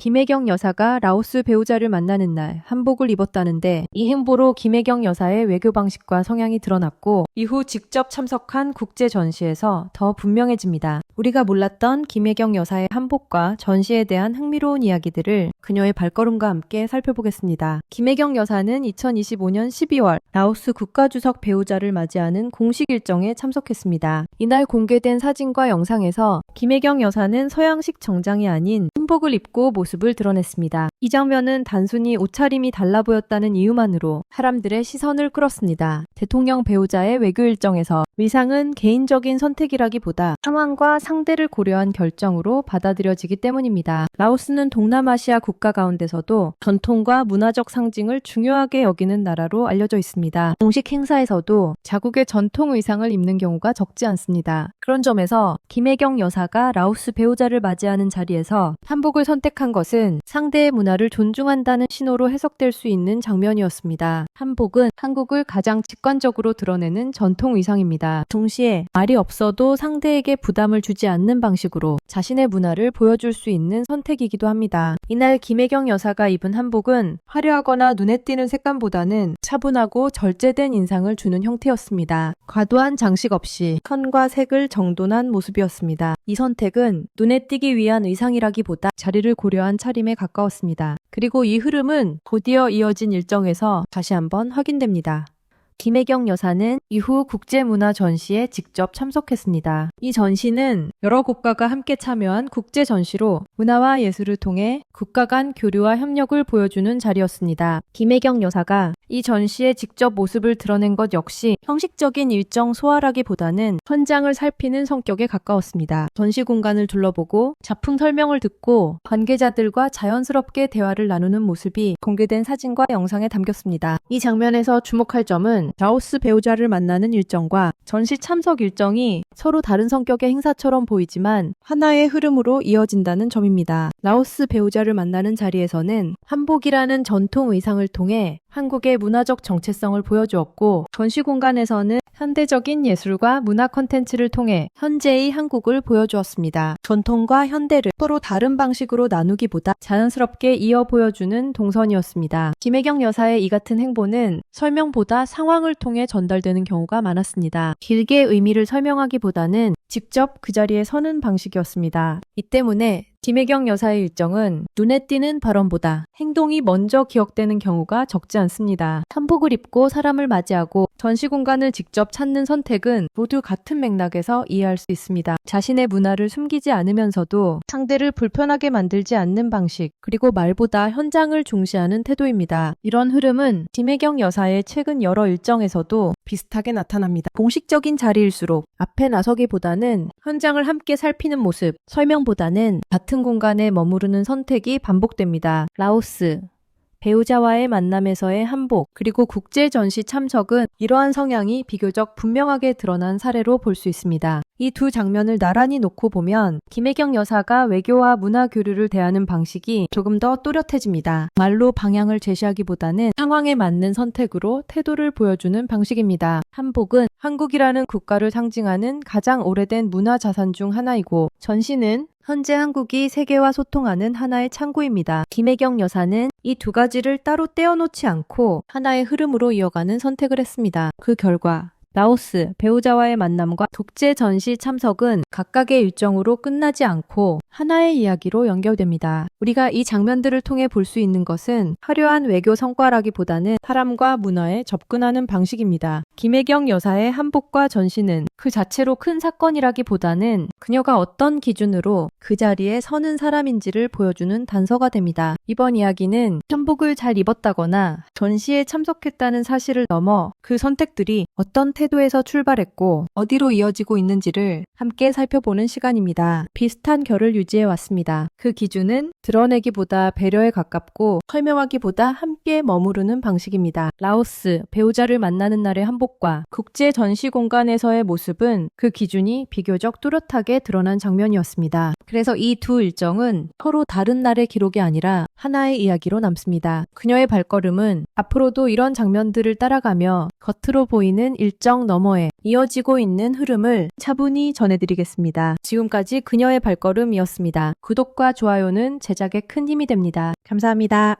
김혜경 여사가 라오스 배우자를 만나는 날 한복을 입었다는데 이 행보로 김혜경 여사의 외교 방식과 성향이 드러났고 이후 직접 참석한 국제 전시에서 더 분명해집니다. 우리가 몰랐던 김혜경 여사의 한복과 전시에 대한 흥미로운 이야기들을 그녀의 발걸음과 함께 살펴보겠습니다. 김혜경 여사는 2025년 12월 라오스 국가주석 배우자를 맞이하는 공식 일정에 참석했습니다. 이날 공개된 사진과 영상에서 김혜경 여사는 서양식 정장이 아닌 한복을 입고 모습을 드러냈습니다. 이 장면은 단순히 옷차림이 달라 보였다는 이유만으로 사람들의 시선을 끌었습니다. 대통령 배우자의 외교 일정에서 위상은 개인적인 선택이라기보다 상황과 상대를 고려한 결정으로 받아들여지기 때문입니다. 라오스는 동남아시아 국가 가운데서도 전통과 문화적 상징을 중요하게 여기는 나라로 알려져 있습니다. 공식 행사에서도 자국의 전통 의상을 입는 경우가 적지 않습니다. 그런 점에서 김혜경 여사가 라오스 배우자를 맞이하는 자리에서 한복을 선택한 것은 상대의 문화를 존중한다는 신호로 해석될 수 있는 장면이었습니다. 한복은 한국을 가장 직관적으로 드러내는 전통 의상입니다. 동시에 말이 없어도 상대에게 부담을 주지 않는 방식으로 자신의 문화를 보여줄 수 있는 선택이기도 합니다. 이날 김혜경 여사가 입은 한복은 화려하거나 눈에 띄는 색감보다는 차분하고 절제된 인상을 주는 형태였습니다. 과도한 장식 없이 선과 색을 정돈한 모습이었습니다. 이 선택은 눈에 띄기 위한 의상이라기보다 자리를 고려한 차림에 가까웠습니다. 그리고 이 흐름은 곧이어 이어진 일정에서 다시 한번 확인됩니다. 김혜경 여사는 이후 국제문화 전시에 직접 참석했습니다. 이 전시는 여러 국가가 함께 참여한 국제 전시로 문화와 예술을 통해 국가 간 교류와 협력을 보여주는 자리였습니다. 김혜경 여사가 이 전시에 직접 모습을 드러낸 것 역시 형식적인 일정 소화라기보다는 현장을 살피는 성격에 가까웠습니다. 전시 공간을 둘러보고 작품 설명을 듣고 관계자들과 자연스럽게 대화를 나누는 모습이 공개된 사진과 영상에 담겼습니다. 이 장면에서 주목할 점은 라오스 배우자를 만나는 일정과 전시 참석 일정이 서로 다른 성격의 행사처럼 보이지만 하나의 흐름으로 이어진다는 점입니다. 라오스 배우자를 만나는 자리에서는 한복이라는 전통 의상을 통해 한국의 문화적 정체성을 보여주었고 전시 공간에서는 현대적인 예술과 문화 콘텐츠를 통해 현재의 한국을 보여주었습니다. 전통과 현대를 서로 다른 방식으로 나누기보다 자연스럽게 이어 보여주는 동선이었습니다. 김혜경 여사의 이 같은 행보는 설명보다 상황을 통해 전달되는 경우가 많았습니다. 길게 의미를 설명하기보다는 직접 그 자리에 서는 방식이었습니다. 이 때문에 김혜경 여사의 일정은 눈에 띄는 발언보다 행동이 먼저 기억되는 경우가 적지 않습니다. 한복을 입고 사람을 맞이하고 전시 공간을 직접 찾는 선택은 모두 같은 맥락에서 이해할 수 있습니다. 자신의 문화를 숨기지 않으면서도 상대를 불편하게 만들지 않는 방식, 그리고 말보다 현장을 중시하는 태도입니다. 이런 흐름은 김혜경 여사의 최근 여러 일정에서도 비슷하게 나타납니다. 공식적인 자리일수록 앞에 나서기보다는 현장을 함께 살피는 모습, 설명보다는 같은 공간에 머무르는 선택이 반복됩니다. 라오스 배우자와의 만남에서의 한복, 그리고 국제 전시 참석은 이러한 성향이 비교적 분명하게 드러난 사례로 볼 수 있습니다. 이 두 장면을 나란히 놓고 보면 김혜경 여사가 외교와 문화 교류를 대하는 방식이 조금 더 또렷해집니다. 말로 방향을 제시하기보다는 상황에 맞는 선택으로 태도를 보여주는 방식입니다. 한복은 한국이라는 국가를 상징하는 가장 오래된 문화 자산 중 하나이고 전시는 현재 한국이 세계와 소통하는 하나의 창구입니다. 김혜경 여사는 이 두 가지를 따로 떼어놓지 않고 하나의 흐름으로 이어가는 선택을 했습니다. 그 결과 라오스 배우자와의 만남과 국제 전시 참석은 각각의 일정으로 끝나지 않고 하나의 이야기로 연결됩니다. 우리가 이 장면들을 통해 볼 수 있는 것은 화려한 외교 성과라기보다는 사람과 문화에 접근하는 방식입니다. 김혜경 여사의 한복과 전시는 그 자체로 큰 사건이라기보다는 그녀가 어떤 기준으로 그 자리에 서는 사람인지를 보여주는 단서가 됩니다. 이번 이야기는 한복을 잘 입었다거나 전시에 참석했다는 사실을 넘어 그 선택들이 어떤 태도에서 출발했고 어디로 이어지고 있는지를 함께 살펴보는 시간입니다. 비슷한 결을 유지해 왔습니다. 그 기준은 드러내기보다 배려에 가깝고 설명하기보다 함께 머무르는 방식입니다. 라오스 배우자를 만나는 날의 한복과 국제 전시 공간에서의 모습은 그 기준이 비교적 뚜렷하게 드러난 장면이었습니다. 그래서 이 두 일정은 서로 다른 날의 기록이 아니라 하나의 이야기로 남습니다. 그녀의 발걸음은 앞으로도 이런 장면들을 따라가며 겉으로 보이는 일정 너머에 이어지고 있는 흐름을 차분히 전해드리겠습니다. 지금까지 그녀의 발걸음이었습니다. 구독과 좋아요는 제작에 큰 힘이 됩니다. 감사합니다.